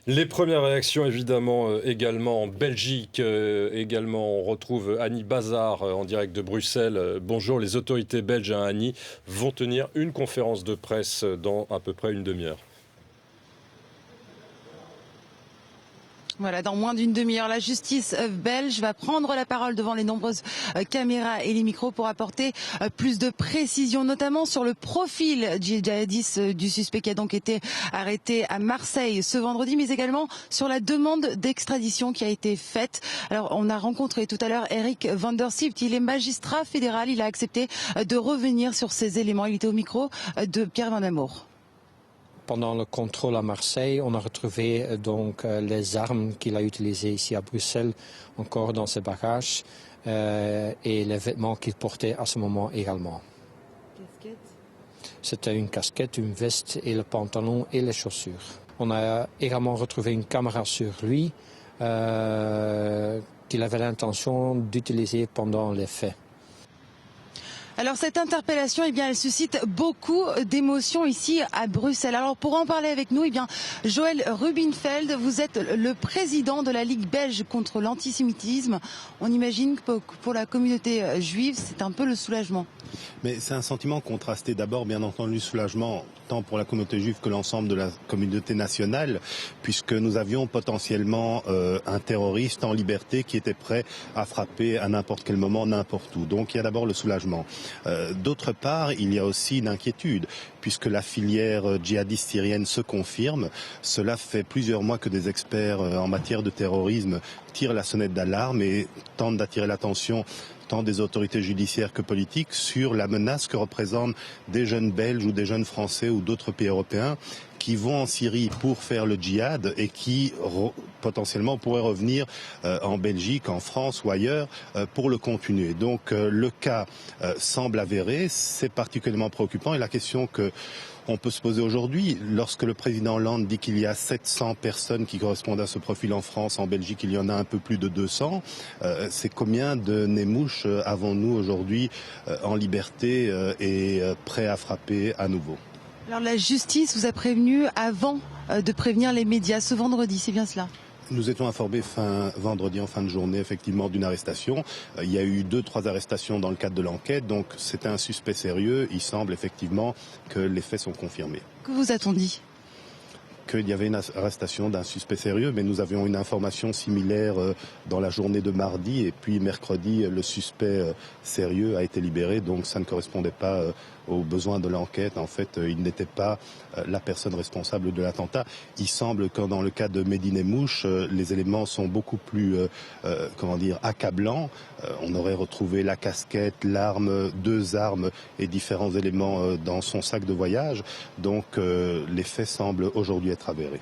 Les premières réactions, évidemment, également en Belgique. Également, on retrouve Annie Bazard en direct de Bruxelles. Bonjour, les autorités belges à Annie vont tenir une conférence de presse dans à peu près une demi-heure. Voilà, dans moins d'une demi-heure, la justice belge va prendre la parole devant les nombreuses caméras et les micros pour apporter plus de précisions, notamment sur le profil djihadiste du suspect qui a donc été arrêté à Marseille ce vendredi, mais également sur la demande d'extradition qui a été faite. Alors, on a rencontré tout à l'heure Eric van der Sieft, il est magistrat fédéral, il a accepté de revenir sur ces éléments. Il était au micro de Pierre Van Amour. Pendant le contrôle à Marseille, on a retrouvé donc les armes qu'il a utilisées ici à Bruxelles, encore dans ses bagages, et les vêtements qu'il portait à ce moment également. Casquette. C'était une casquette, une veste et le pantalon et les chaussures. On a également retrouvé une caméra sur lui qu'il avait l'intention d'utiliser pendant les faits. Alors cette interpellation, eh bien, elle suscite beaucoup d'émotions ici à Bruxelles. Alors pour en parler avec nous, eh bien, Joël Rubinfeld, vous êtes le président de la Ligue belge contre l'antisémitisme. On imagine que pour la communauté juive, c'est un peu le soulagement. Mais c'est un sentiment contrasté. D'abord, bien entendu, soulagement tant pour la communauté juive que l'ensemble de la communauté nationale, puisque nous avions potentiellement un terroriste en liberté qui était prêt à frapper à n'importe quel moment, n'importe où. Donc il y a d'abord le soulagement. D'autre part, il y a aussi une inquiétude, puisque la filière djihadiste syrienne se confirme. Cela fait plusieurs mois que des experts en matière de terrorisme tirent la sonnette d'alarme et tentent d'attirer l'attention tant des autorités judiciaires que politiques sur la menace que représentent des jeunes Belges ou des jeunes Français ou d'autres pays européens qui vont en Syrie pour faire le djihad et qui potentiellement pourraient revenir en Belgique, en France ou ailleurs pour le continuer. Donc le cas semble avéré, c'est particulièrement préoccupant et la question que on peut se poser aujourd'hui, lorsque le président Hollande dit qu'il y a 700 personnes qui correspondent à ce profil en France, en Belgique il y en a un peu plus de 200, c'est combien de Némouches avons-nous aujourd'hui en liberté et prêts à frapper à nouveau? Alors la justice vous a prévenu avant de prévenir les médias ce vendredi, c'est bien cela? Nous étions informés vendredi en fin de journée effectivement d'une arrestation. Il y a eu 2-3 arrestations dans le cadre de l'enquête, donc c'est un suspect sérieux. Il semble effectivement que les faits sont confirmés. Que vous a-t-on dit? Qu'il y avait une arrestation d'un suspect sérieux, mais nous avions une information similaire dans la journée de mardi, et puis mercredi, le suspect sérieux a été libéré, donc ça ne correspondait pas aux besoins de l'enquête. En fait, il n'était pas la personne responsable de l'attentat. Il semble que dans le cas de Mehdi Nemmouche, les éléments sont beaucoup plus, accablants. On aurait retrouvé la casquette, l'arme, 2 armes et différents éléments dans son sac de voyage. Donc les faits semblent aujourd'hui être avérés.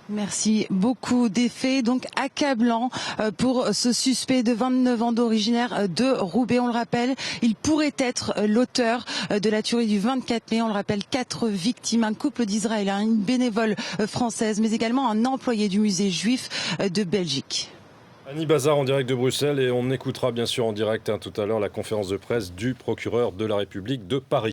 Merci beaucoup. Des faits donc accablants pour ce suspect de 29 ans d'originaire de Roubaix. On le rappelle, il pourrait être l'auteur de la tuerie du 24 mai. On le rappelle, 4 victimes, un couple d'Israéliens, une bénévole française, mais également un employé du musée juif de Belgique. Annie Bazard en direct de Bruxelles et on écoutera bien sûr en direct tout à l'heure la conférence de presse du procureur de la République de Paris.